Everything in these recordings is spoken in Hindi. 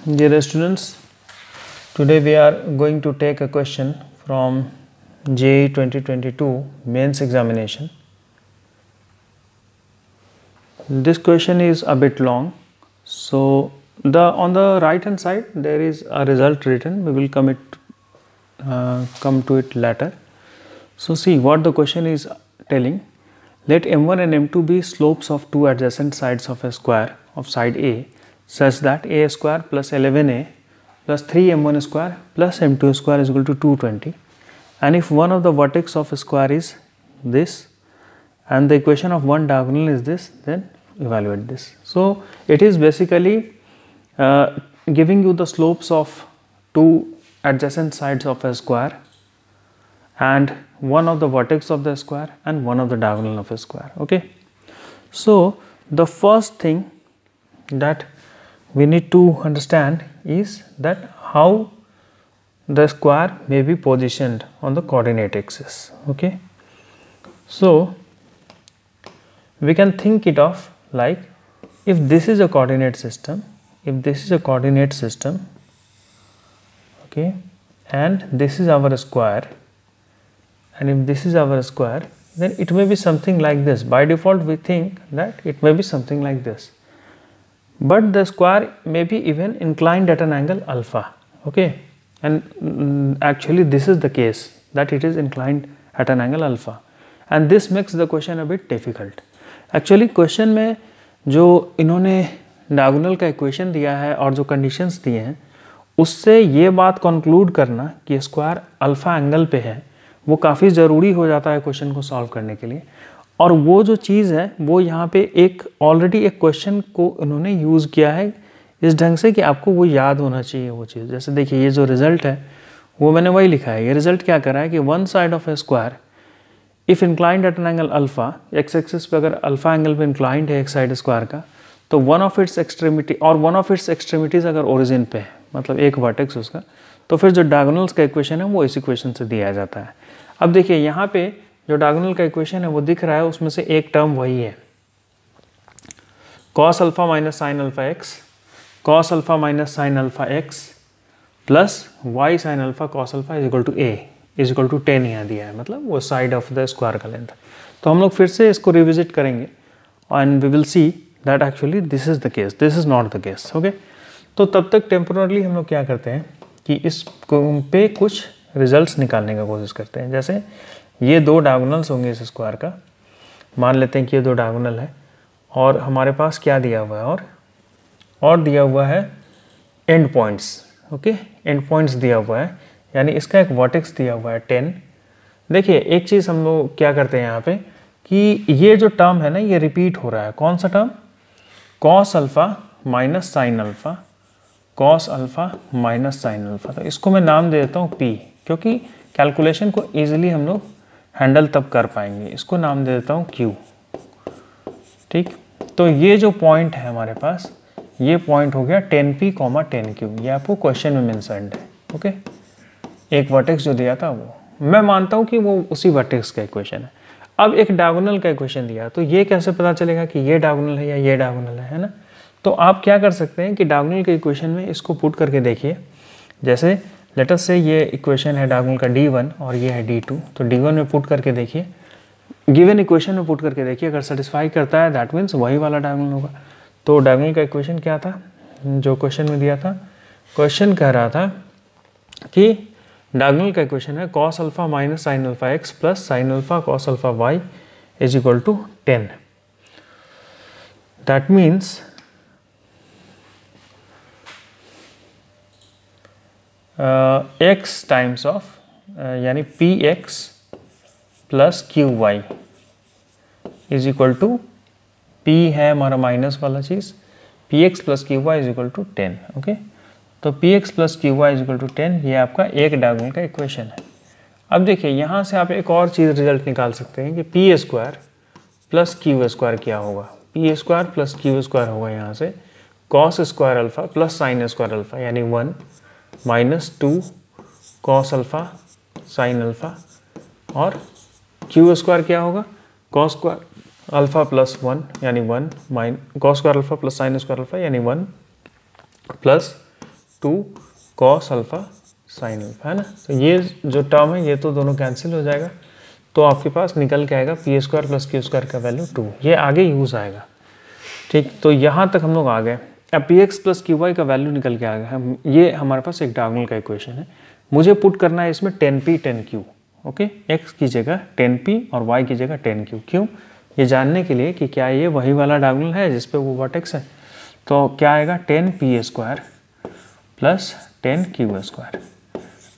Dear students, today we are going to take a question from JEE 2022 mains examination. This question is a bit long, so on the right hand side there is a result written. We will come to it later. So see what the question is telling. Let m1 and m2 be slopes of two adjacent sides of a square of side A such that a square plus 11a plus 3m1 square plus m2 square is equal to 220, and if one of the vertex of a square is this and the equation of one diagonal is this, then evaluate this. So it is basically giving you the slopes of two adjacent sides of a square and one of the vertex of the square and one of the diagonal of a square. Okay, so the first thing that we need to understand is that how the square may be positioned on the coordinate axis. Okay, so we can think it of like, if this is a coordinate system, okay, and this is our square, and if this is our square, then it may be something like this. By default we think that it may be something like this, but the square may be even inclined at an angle alpha. Okay, and actually this is the case, that it is inclined at an angle alpha, and this makes the question a bit difficult. Actually question में जो इन्होंने डायगोनल का इक्वेशन दिया है और जो कंडीशंस दिए हैं, उससे ये बात कंक्लूड करना कि स्क्वायर अल्फा एंगल पे है, वो काफ़ी ज़रूरी हो जाता है क्वेश्चन को सॉल्व करने के लिए। और वो जो चीज़ है वो यहाँ पे एक ऑलरेडी एक क्वेश्चन को उन्होंने यूज़ किया है इस ढंग से कि आपको वो याद होना चाहिए वो चीज़। जैसे देखिए ये जो रिज़ल्ट है वो मैंने वही लिखा है। ये रिज़ल्ट क्या कर रहा है कि one side of A square if inclined at an angle alpha, x axis पे अगर अल्फ़ा एंगल पे इंक्लाइंड है एक साइड स्क्वायर का, तो वन ऑफ इट्स एक्सट्रीमिटीज़ अगर ओरिजिन पे है, मतलब एक वर्टेक्स उसका, तो फिर जो डायगोनल्स का इक्वेशन है वो इस इक्वेशन से दिया जाता है। अब देखिए यहाँ पे जो डायगोनल का इक्वेशन है वो दिख रहा है, उसमें से एक टर्म वही है cos alpha minus sine alpha x, cos alpha minus sine alpha x plus y sine alpha cos alpha is equal to a is equal to 10 यहाँ दिया है, मतलब वो साइड ऑफ द स्क्वायर का लेंथ। तो हम लोग फिर से इसको रिविजिट करेंगे and we will see that actually this is the case, this is not the case. Okay, तो तब तक टेम्पोरली हम लोग क्या करते हैं कि इस पे कुछ रिजल्ट्स निकालने का कोशिश करते हैं। जैसे ये दो डायगोनल्स होंगे इस स्क्वायर का, मान लेते हैं कि ये दो डायगोनल है और हमारे पास क्या दिया हुआ है और दिया हुआ है and points. Okay, and points दिया हुआ है, यानी इसका एक वर्टेक्स दिया हुआ है 10। देखिए एक चीज़ हम लोग क्या करते हैं यहाँ पे कि ये जो टर्म है ना ये रिपीट हो रहा है। कौन सा term? Cos alpha minus sine alpha, cos alpha minus sine alpha. तो इसको मैं नाम दे देता हूँ पी, क्योंकि कैलकुलेशन को ईजिली हम लोग हैंडल तब कर पाएंगे। इसको नाम दे देता हूँ क्यू। ठीक, तो ये जो पॉइंट है हमारे पास, ये पॉइंट हो गया 10p, 10q। ये आपको क्वेश्चन में मेंशन्ड है। ओके, एक वर्टेक्स जो दिया था वो मैं मानता हूँ कि वो उसी वर्टेक्स का इक्वेशन है। अब एक डायगोनल का इक्वेशन दिया, तो ये कैसे पता चलेगा कि ये डायगोनल है या ये डायगोनल है ना? तो आप क्या कर सकते हैं कि डायगोनल के इक्वेशन में इसको पुट करके देखिए। जैसे लेट अस से ये इक्वेशन है डायगोनल का d1 और ये है d2, तो d1 में पुट करके देखिए, गिवन इक्वेशन में पुट करके देखिए, अगर सेटिस्फाई करता है दैट मीन्स वही वाला डायगोनल होगा। तो डायगोनल का इक्वेशन क्या था जो क्वेश्चन में दिया था? क्वेश्चन कह रहा था कि डायगोनल का इक्वेशन है cos alpha minus sine alpha x plus sine alpha cos alpha y is equal to 10। That means x times of यानी p x plus q y is equal to, p है हमारा माइनस वाला चीज़, p x plus q y is equal to 10। Okay, तो p x plus q y is equal to 10, ये आपका एक डायगोनल का इक्वेशन है। अब देखिए यहाँ से आप एक और चीज़ रिजल्ट निकाल सकते हैं कि P square plus q square क्या होगा। P square plus q square होगा यहाँ से cos square alpha plus sine square alpha, यानी 1 minus 2 cos alpha sine alpha, और क्यू स्क्वायर क्या होगा? कॉस स्क्वायर अल्फा प्लस 1 यानी 1 mine cos square alpha plus sine square alpha यानी 1 plus 2 cos alpha sine alpha, है ना। तो ये जो टर्म है ये तो दोनों कैंसिल हो जाएगा, तो आपके पास निकल के आएगा P square plus q square का वैल्यू 2। ये आगे यूज़ आएगा, ठीक। तो यहाँ तक हम लोग आ गए। अब p x plus q y का वैल्यू निकल के आ गया है। ये हमारे पास एक डायगोनल का इक्वेशन है, मुझे पुट करना है इसमें 10p 10q। ओके, x की जगह 10p और y की जगह 10q। क्यों? ये जानने के लिए कि क्या ये वही वाला डायगोनल है जिसपे वो वर्टेक्स है। तो क्या आएगा 10p square plus 10q square.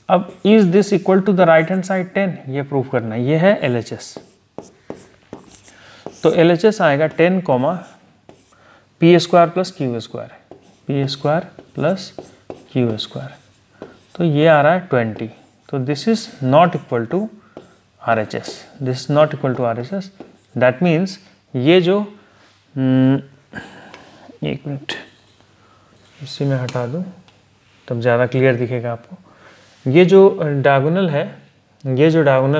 अब is this equal to the right hand side 10, ये प्रूव करना है। ये है LHS। तो LHS आएगा 10 p square plus q square, p square plus q square. तो ये आ रहा है 20। तो this is not equal to RHS, this is not equal to RHS। That means ये जो एक मिनट इसी में हटा दूँ तब ज़्यादा क्लियर दिखेगा आपको। ये जो डायगोनल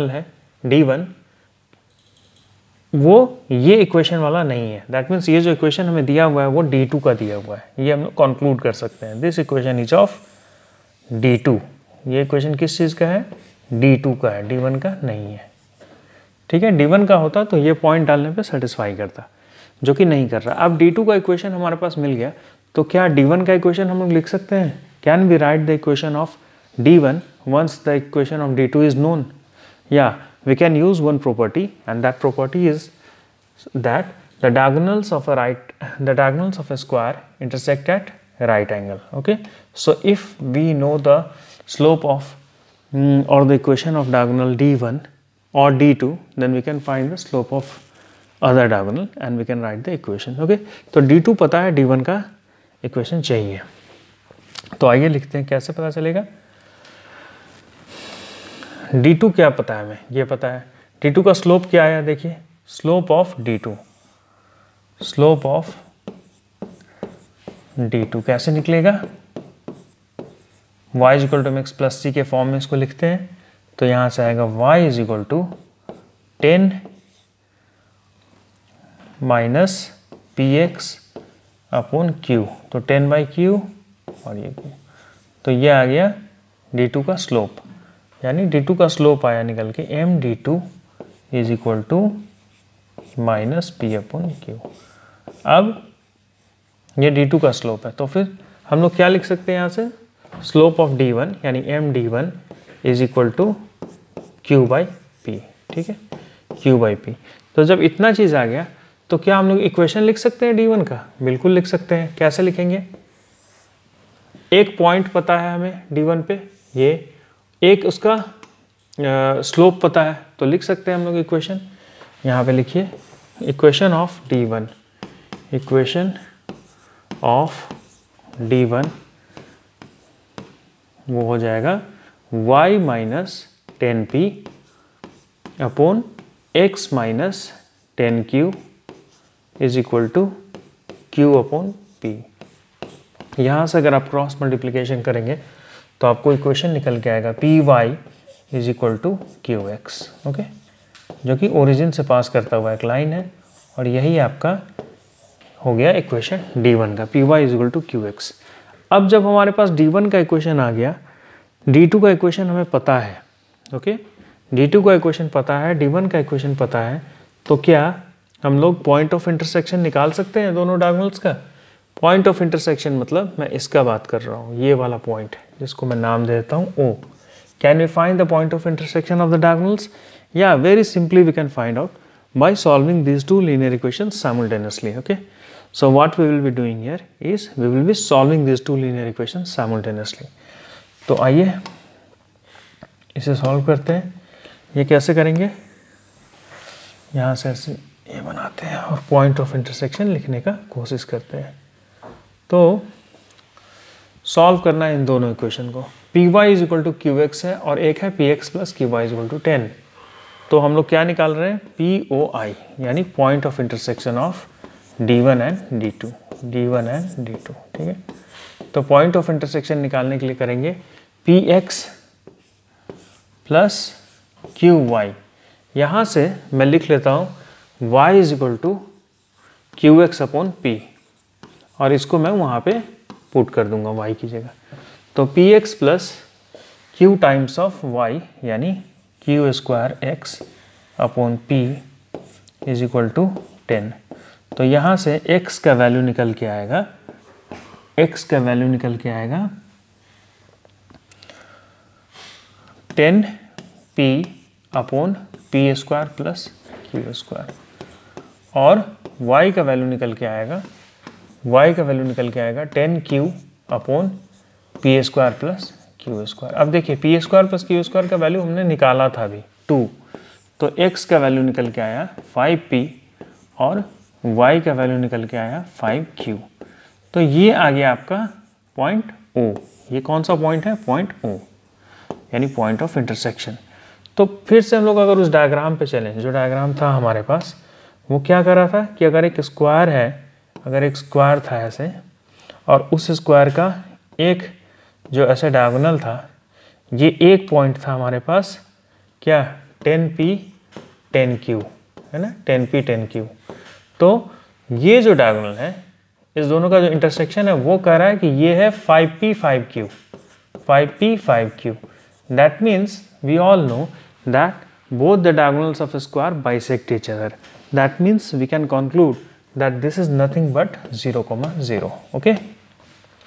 है D1, वो ये इक्वेशन वाला नहीं है। दैट मीन्स ये जो इक्वेशन हमें दिया हुआ है वो D2 का दिया हुआ है। ये हम लोग कंक्लूड कर सकते हैं, this equation is of D2। ये इक्वेशन किस चीज़ का है? D2 का है, D1 का नहीं है, ठीक है। D1 का होता तो ये पॉइंट डालने पे सेटिस्फाई करता, जो कि नहीं कर रहा। अब D2 का इक्वेशन हमारे पास मिल गया, तो क्या D1 का इक्वेशन हम लोग लिख सकते हैं? Can we write the equation of D1 once the equation of D2 is known? या we can use one property, and that property is that the diagonals of a square intersect at right angle. Okay, so if we know the slope of or the equation of diagonal D1 or D2, then we can find the slope of other diagonal and we can write the equation. Okay, तो D2 पता है, D1 का equation चाहिए। तो आइए लिखते हैं, कैसे पता चलेगा? D2 क्या पता है हमें? ये पता है। D2 का स्लोप क्या आया? देखिए, slope of D2, slope of D2 कैसे निकलेगा? y is equal to mx plus c के फॉर्म में इसको लिखते हैं। तो यहाँ से आएगा y is equal to 10 minus px upon q। तो 10/q और ये q। तो ये आ गया D2 का स्लोप, यानी D2 का स्लोप आया निकल के md2 is equal to minus p upon q। अब ये D2 का स्लोप है, तो फिर हम लोग क्या लिख सकते हैं यहाँ से? स्लोप ऑफ D1 यानी md1 is equal to q/p, ठीक है, q/p। तो जब इतना चीज़ आ गया तो क्या हम लोग इक्वेशन लिख सकते हैं D1 का? बिल्कुल लिख सकते हैं। कैसे लिखेंगे? एक पॉइंट पता है हमें D1 पे, ये एक उसका स्लोप पता है, तो लिख सकते हैं हम लोग इक्वेशन। यहाँ पे लिखिए, equation of D1, equation of D1 वो हो जाएगा y minus 10p upon x minus 10q is equal to q upon p। यहाँ से अगर आप क्रॉस मल्टीप्लिकेशन करेंगे तो आपको इक्वेशन निकल के आएगा py is equal to qx। Okay, जो कि ओरिजिन से पास करता हुआ एक लाइन है, और यही आपका हो गया इक्वेशन D1 का, py is equal to qx। अब जब हमारे पास D1 का इक्वेशन आ गया, D2 का इक्वेशन हमें पता है। ओके, D2 का इक्वेशन पता है, D1 का इक्वेशन पता है, तो क्या हम लोग पॉइंट ऑफ इंटरसेक्शन निकाल सकते हैं दोनों डायगोनल्स का? पॉइंट ऑफ इंटरसेक्शन मतलब मैं इसका बात कर रहा हूँ, ये वाला पॉइंट जिसको मैं नाम दे देता हूँ O। Can we find the point of intersection of the diagonals? या very simply we can find out by solving these two linear equations simultaneously. Okay, so what we will be doing here is we will be solving these two linear equations simultaneously. तो आइए इसे सॉल्व करते हैं। ये कैसे करेंगे? यहाँ से ऐसे ये बनाते हैं और पॉइंट ऑफ इंटरसेक्शन लिखने का कोशिश करते हैं। तो सॉल्व करना है इन दोनों इक्वेशन को। py is equal to qx है और एक है px plus qy is equal to 10। तो हम लोग क्या निकाल रहे हैं? POI यानी point of intersection of D1 and D2, D1 and D2, ठीक है। तो पॉइंट ऑफ इंटरसेक्शन निकालने के लिए करेंगे PX प्लस QY। यहाँ से मैं लिख लेता हूँ Y is equal to QX upon P, और इसको मैं वहाँ पे पुट कर दूंगा y की जगह। तो p x plus q times of y यानी q square x upon p is equal to 10। तो यहाँ से x का वैल्यू निकल के आएगा, x का वैल्यू निकल के आएगा 10p upon P square plus q square, और y का वैल्यू निकल के आएगा, y का वैल्यू निकल के आएगा 10q upon P square plus q square. अब देखिए P square plus q square का वैल्यू हमने निकाला था अभी 2, तो x का वैल्यू निकल के आया 5p और y का वैल्यू निकल के आया 5q। तो ये आ गया आपका पॉइंट O। ये कौन सा पॉइंट है? पॉइंट O, यानी पॉइंट ऑफ इंटरसेक्शन। तो फिर से हम लोग अगर उस डायग्राम पे चलें, जो डायग्राम था हमारे पास, वो क्या कर रहा था कि अगर एक स्क्वायर है, अगर एक स्क्वायर था ऐसे, और उस स्क्वायर का एक जो ऐसे डायगोनल था, ये एक पॉइंट था हमारे पास क्या, 10p 10q है ना, 10p 10q। तो ये जो डायगोनल है, इस दोनों का जो इंटरसेक्शन है वो कह रहा है कि ये है 5p 5q, 5p 5q। That means we all know that both the diagonals of a square bisect each other. That means we can conclude that this is nothing but 0, 0. Okay.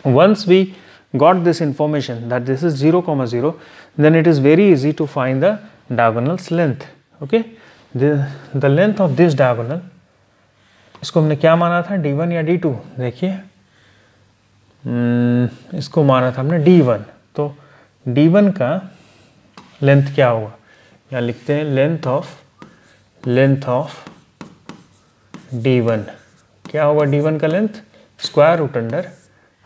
Once we got this information that this is 0, 0, then it is very easy to find the diagonal's length. Okay. The length of this diagonal, इसको हमने क्या माना था, d1 या d2? देखिए इसको माना था हमने d1। तो d1 का लेंथ क्या होगा, या लिखते हैं लेंथ ऑफ d1 क्या होगा, d1 का length square root under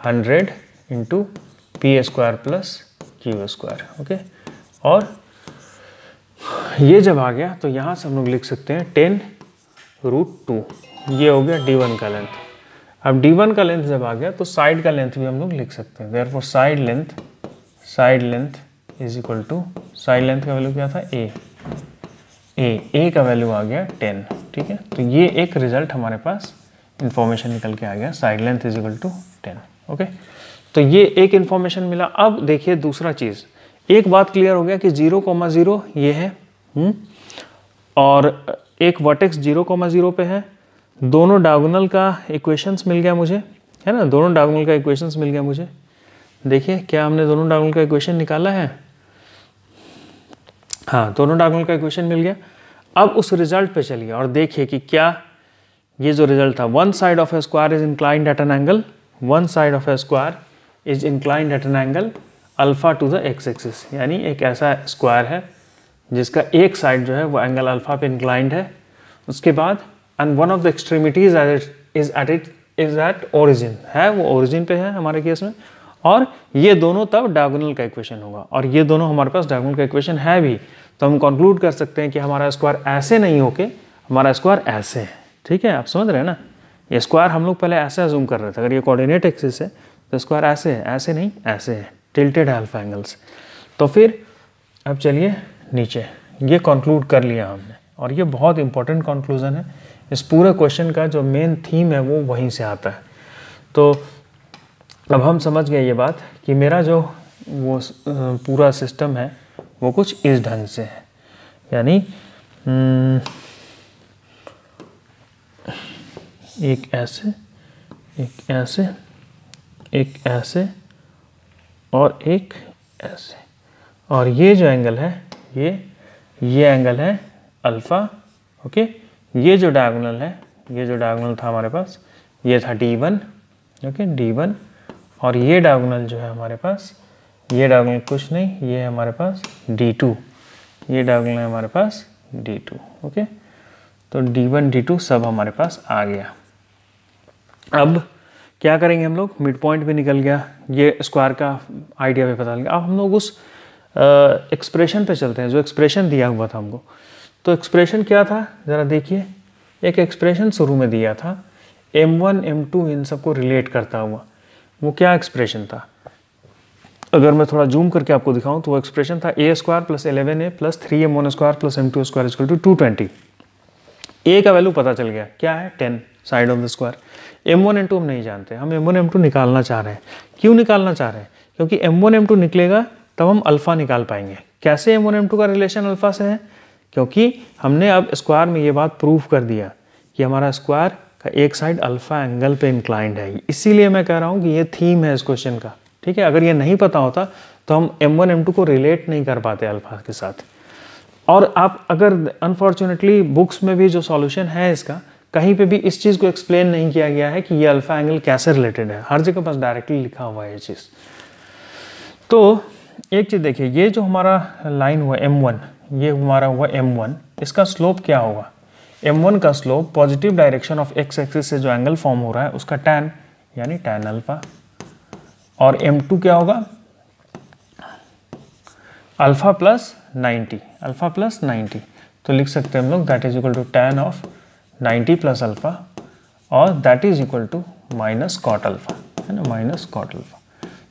100 into p square plus q square. Okay, और ये जब आ गया तो यहाँ से हम लोग लिख सकते हैं 10√2, ये हो गया d1 का लेंथ। अब d1 का लेंथ जब आ गया तो साइड का लेंथ भी हम लोग लिख सकते हैं। Therefore side length is equal to, side length का वैल्यू क्या था, a का वैल्यू आ गया 10। ठीक है, तो ये एक रिजल्ट हमारे पास इंफॉर्मेशन निकल के आ गया, side length is equal to 10। Okay, तो ये एक इंफॉर्मेशन मिला। अब देखिए दूसरा चीज़, एक बात क्लियर हो गया कि 0, 0 ये है, और एक वर्टेक्स 0, 0 पे है। दोनों डायगोनल का इक्वेशंस मिल गया मुझे, है ना, दोनों डायगोनल का इक्वेशंस मिल गया मुझे। देखिए क्या हमने दोनों डायगोनल का इक्वेशन निकाला है, हाँ, दोनों डायगोनल का इक्वेशन मिल गया। अब उस रिजल्ट पे चलिए और देखिए कि क्या ये जो रिजल्ट था, one side of A square is inclined at an angle, one side of A square is inclined at an angle alpha two the x axis, यानी एक ऐसा स्क्वायर है जिसका एक साइड जो है वो एंगल अल्फा पे इंक्लाइंड है। उसके बाद and one of the extremities is at origin, है वो ओरिजिन पे है हमारे केस में, और ये दोनों तब डायगोनल का इक्वेशन होगा, और ये दोनों हमारे पास डायगोनल का इक्वेशन है भी। तो हम कंक्लूड कर सकते हैं कि हमारा स्क्वायर ऐसे नहीं होके हमारा स्क्वायर ऐसे है। ठीक है, आप समझ रहे हैं ना, ये स्क्वायर हम लोग पहले ऐसे अज्यूम कर रहे थे, अगर ये कोऑर्डिनेट एक्सिस है तो स्क्वायर ऐसे है, ऐसे नहीं ऐसे है, टिल्टेड है अल्फा एंगल्स। तो फिर अब चलिए नीचे, ये कंक्लूड कर लिया हमने, और ये बहुत इंपॉर्टेंट कंक्लूजन है। इस पूरे क्वेश्चन का जो मेन थीम है वो वहीं से आता है। तो अब हम समझ गए ये बात कि मेरा जो वो पूरा सिस्टम है वो कुछ इस ढंग से है, यानी एक ऐसे, एक ऐसे, एक ऐसे और एक ऐसे, और ये जो एंगल है ये एंगल है अल्फा। ओके, ये जो डायगोनल है, ये जो डायगोनल था हमारे पास, ये था d1। ओके, d1, और ये डायगोनल जो है हमारे पास, ये डायगोनल कुछ नहीं, ये है हमारे पास d2, ये डायगोनल है हमारे पास d2। ओके, तो d1 d2 सब हमारे पास आ गया। अब क्या करेंगे हम लोग, मिड पॉइंट भी निकल गया, ये स्क्वायर का आइडिया भी पता लग गया। अब हम लोग उस एक्सप्रेशन पे चलते हैं, जो एक्सप्रेशन दिया हुआ था हमको। तो एक्सप्रेशन क्या था ज़रा देखिए, एक एक्सप्रेशन शुरू में दिया था m1 m2 इन सबको रिलेट करता हुआ। वो क्या एक्सप्रेशन था, अगर मैं थोड़ा जूम करके आपको दिखाऊं तो वो एक्सप्रेशन था a square plus 11a plus 3m1 square plus m2 square equal to 220। a का वैल्यू पता चल गया, क्या है 10 side of the square. m1 m2 हम नहीं जानते, हम m1 m2 निकालना चाह रहे हैं। क्यों निकालना चाह रहे हैं, क्योंकि M1 M2 निकलेगा तब हम अल्फ़ा निकाल पाएंगे। कैसे M1 M2 का रिलेशन अल्फ़ा से है? क्योंकि हमने अब स्क्वायर में ये बात प्रूव कर दिया कि हमारा स्क्वायर का एक साइड अल्फ़ा एंगल पे इंक्लाइंड है। इसीलिए मैं कह रहा हूँ कि ये थीम है इस क्वेश्चन का, ठीक है। अगर ये नहीं पता होता तो हम M1 M2 को रिलेट नहीं कर पाते अल्फ़ा के साथ। और आप अगर अनफॉर्चुनेटली बुक्स में भी जो सॉल्यूशन है इसका, कहीं पे भी इस चीज़ को एक्सप्लेन नहीं किया गया है कि ये अल्फ़ा एंगल कैसे रिलेटेड है। हर जगह बस डायरेक्टली लिखा हुआ है ये चीज़। तो एक चीज़ देखिए, ये जो हमारा लाइन हुआ M1, ये हमारा हुआ M1, इसका स्लोप क्या होगा? M1 का slope positive direction of x axis से जो एंगल फॉर्म हो रहा है उसका tan यानी tan अल्फ़ा, और M2 क्या होगा? Alpha plus 90, alpha plus 90। तो लिख सकते हैं हम लोग that is equal to tan of 90 plus alpha, और that is equal to minus cot alpha, है ना, माइनस कॉट अल्फ़ा।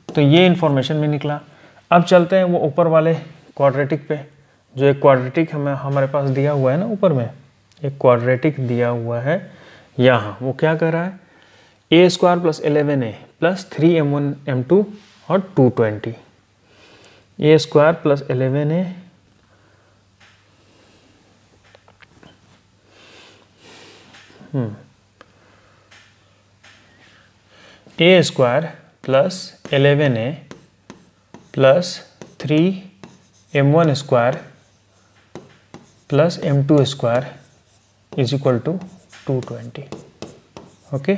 तो ये इन्फॉर्मेशन भी निकला। अब चलते हैं वो ऊपर वाले क्वाड्रेटिक पे। जो एक क्वाड्रेटिक हमारे पास दिया हुआ है ना, ऊपर में एक क्वाड्रेटिक दिया हुआ है यहाँ, वो क्या कर रहा है? ए square plus 11a plus 3m1 m2 और 220। A square plus 11a a square plus 11a plus 3m1 square plus m2 square is equal to 220। Okay,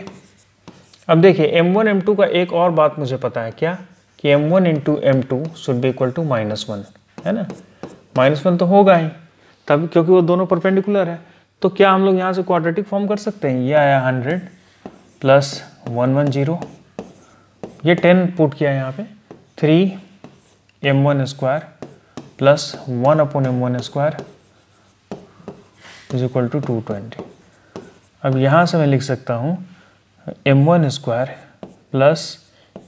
अब देखिए m1 m2 का एक और बात मुझे पता है, क्या? कि m1 into m2 should be equal to -1, है ना। -1 तो होगा ही तब, क्योंकि वो दोनों परपेंडिकुलर है। तो क्या हम लोग यहाँ से क्वाड्रेटिक फॉर्म कर सकते हैं? ये आया 100 प्लस 110, ये 10 पुट किया यहाँ पे, 3m1 square plus 1/m1 square is equal to 220। अब यहाँ से मैं लिख सकता हूँ m1 square plus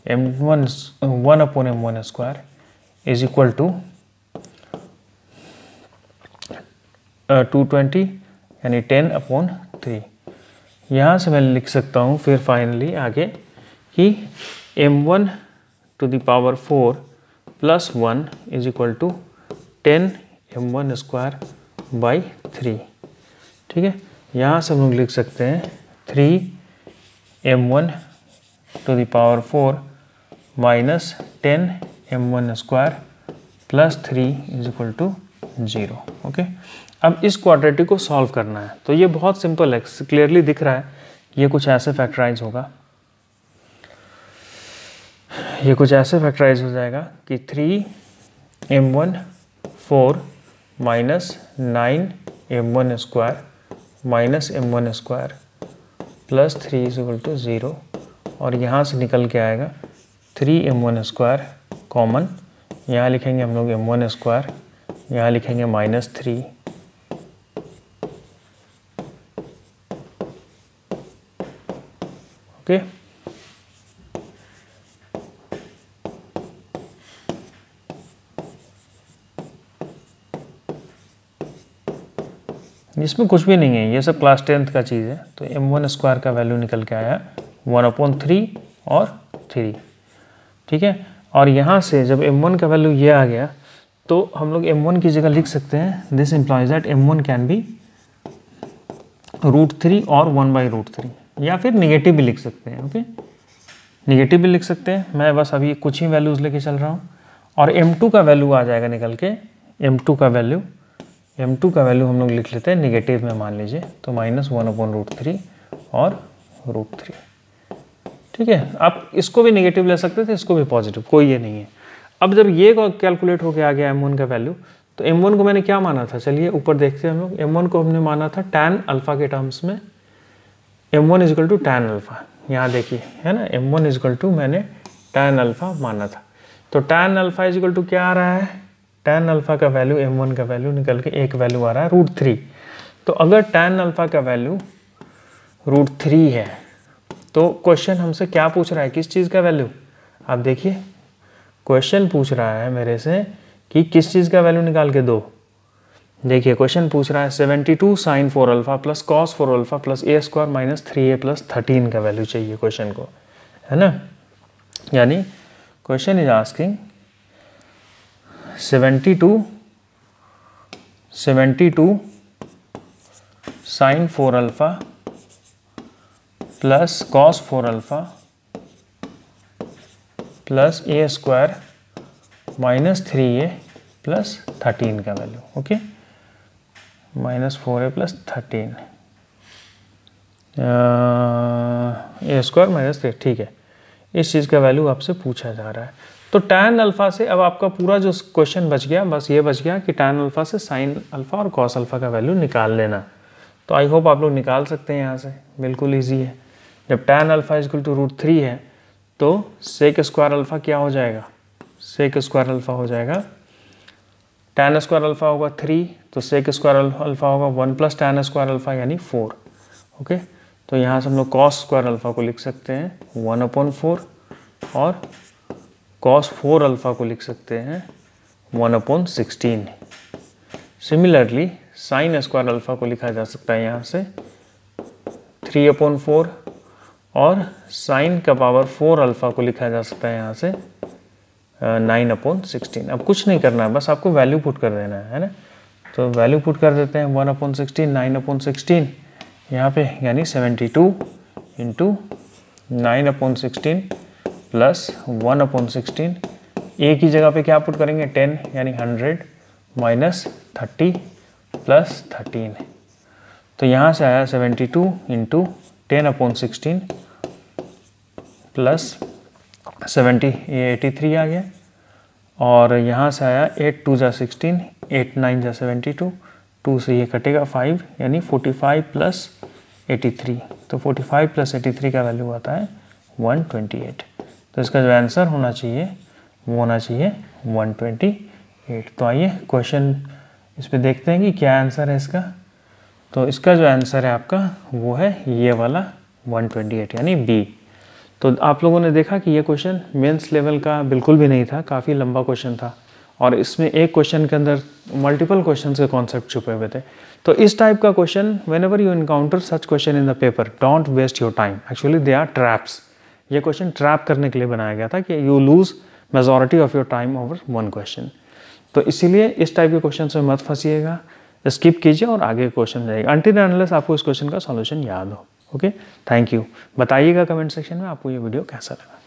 m1 1/m1 square is equal to 220 यानी 10/3। यहाँ से मैं लिख सकता हूँ फिर फाइनली आगे कि m1 to the power 4 plus 1 is equal to 10m1 square by 3, ठीक है। यहाँ से हम लोग लिख सकते हैं 3m1 to the power 4 minus 10m1 square plus 3 is equal to 0। Okay, अब इस क्वाड्रेटिक को सॉल्व करना है। तो ये बहुत सिंपल है, क्लियरली दिख रहा है। ये कुछ ऐसे फैक्टराइज होगा, ये कुछ ऐसे फैक्टराइज हो जाएगा कि 3m1 4 minus 9m1 square minus m1 square plus 3 is equal to 0, और यहाँ से निकल के आएगा 3m1 स्क्वायर कॉमन, यहाँ लिखेंगे हम लोग m1 स्क्वायर, यहाँ लिखेंगे -3 ओके। इसमें कुछ भी नहीं है, ये सब क्लास 10th का चीज़ है। तो m1 स्क्वायर का वैल्यू निकल के आया 1/3 और 3, ठीक है। और यहाँ से जब m1 का वैल्यू ये आ गया तो हम लोग m1 की जगह लिख सकते हैं this implies that m1 can be √3 और 1/√3, या फिर निगेटिव भी लिख सकते हैं। ओके, निगेटिव भी लिख सकते हैं। मैं बस अभी कुछ ही वैल्यूज़ लेके चल रहा हूँ। और m2 का वैल्यू आ जाएगा निकल के, m2 का वैल्यू हम लोग लिख लेते हैं निगेटिव में, मान लीजिए तो -1/√3 और √3, ठीक है। आप इसको भी निगेटिव ले सकते थे, इसको भी पॉजिटिव, कोई ये नहीं है। अब जब ये कैलकुलेट होके आ गया m1 का वैल्यू, तो m1 को मैंने क्या माना था? चलिए ऊपर देखते हैं हम लोग। m1 को हमने माना था tan अल्फ़ा के टर्म्स में, m1 is equal to tan alpha. यहाँ देखिए, है ना, m1 इज इक्वल टू मैंने tan अल्फ़ा माना था। तो tan alpha is equal to क्या आ रहा है? tan अल्फ़ा का वैल्यू, m1 का वैल्यू निकल के एक वैल्यू आ रहा है √3। तो अगर tan अल्फ़ा का वैल्यू √3 है तो क्वेश्चन हमसे क्या पूछ रहा है? किस चीज़ का वैल्यू? आप देखिए, क्वेश्चन पूछ रहा है मेरे से कि किस चीज़ का वैल्यू निकाल के दो। देखिए क्वेश्चन पूछ रहा है 72 sin 4 alpha plus cos 4 alpha plus a square minus 3a plus 13 का वैल्यू चाहिए क्वेश्चन को, है ना। यानी question is asking 72 sin 4 alpha plus cos 4 alpha plus A square minus 3a plus 13 का वैल्यू, ओके, -4a प्लस 13 ए स्क्वायर माइनस 3, ठीक है। इस चीज़ का वैल्यू आपसे पूछा जा रहा है। तो tan अल्फ़ा से अब आपका पूरा जो क्वेश्चन बच गया, बस ये बच गया कि tan अल्फ़ा से sin अल्फ़ा और cos अल्फ़ा का वैल्यू निकाल लेना। तो आई होप आप लोग निकाल सकते हैं यहाँ से, बिल्कुल ईजी है। जब tan अल्फ़ा इक्वल टू √3 है तो sec स्क्वायर अल्फ़ा क्या हो जाएगा, sec स्क्वायर अल्फ़ा हो जाएगा, tan स्क्वायर अल्फ़ा होगा 3, तो sec स्क्वायर अल्फ़ा होगा 1 प्लस tan स्क्वायर अल्फ़ा यानी 4, ओके। तो यहाँ से हम लोग cos स्क्वायर अल्फ़ा को लिख सकते हैं 1/4 और cos 4 अल्फ़ा को लिख सकते हैं 1/16। सिमिलरली sin स्क्वायर अल्फ़ा को लिखा जा सकता है यहाँ से 3/4 और sin का पावर 4 अल्फ़ा को लिखा जा सकता है यहाँ से 9/16। अब कुछ नहीं करना है, बस आपको वैल्यू पुट कर देना है ना। तो वैल्यू पुट कर देते हैं 1/16 9/16 यहाँ पे, यानी 72 इंटू 9/16 प्लस 1/16, ए की जगह पे क्या पुट करेंगे 10 यानी 100 माइनस 30 प्लस 13। तो यहाँ से आया 72 इंटू 10/16 प्लस 70, ये 83 आ गया। और यहाँ से आया 8 2 जा 16, 8 9 जा 72, 2 से ये कटेगा 5 यानी 45 प्लस 83। तो 45 प्लस 83 का वैल्यू आता है 128। तो इसका जो आंसर होना चाहिए वो होना चाहिए 128। तो आइए क्वेश्चन इस पे देखते हैं कि क्या आंसर है इसका। तो इसका जो आंसर है आपका वो है ये वाला 128 यानी बी। तो आप लोगों ने देखा कि ये क्वेश्चन मेंस लेवल का बिल्कुल भी नहीं था, काफ़ी लंबा क्वेश्चन था और इसमें एक क्वेश्चन के अंदर मल्टीपल क्वेश्चन के कॉन्सेप्ट छुपे हुए थे। तो इस टाइप का question whenever you encounter such question in the paper, don't waste your time, actually they are traps. ये क्वेश्चन ट्रैप करने के लिए बनाया गया था कि you lose majority of your time over one question. तो इसीलिए इस टाइप के क्वेश्चन में मत फंसिएगा, स्किप कीजिए और आगे क्वेश्चन जाएगा अनटिल अनलेस आपको इस क्वेश्चन का सॉल्यूशन याद हो। Okay, thank you. बताइएगा कमेंट सेक्शन में आपको ये वीडियो कैसा लगा।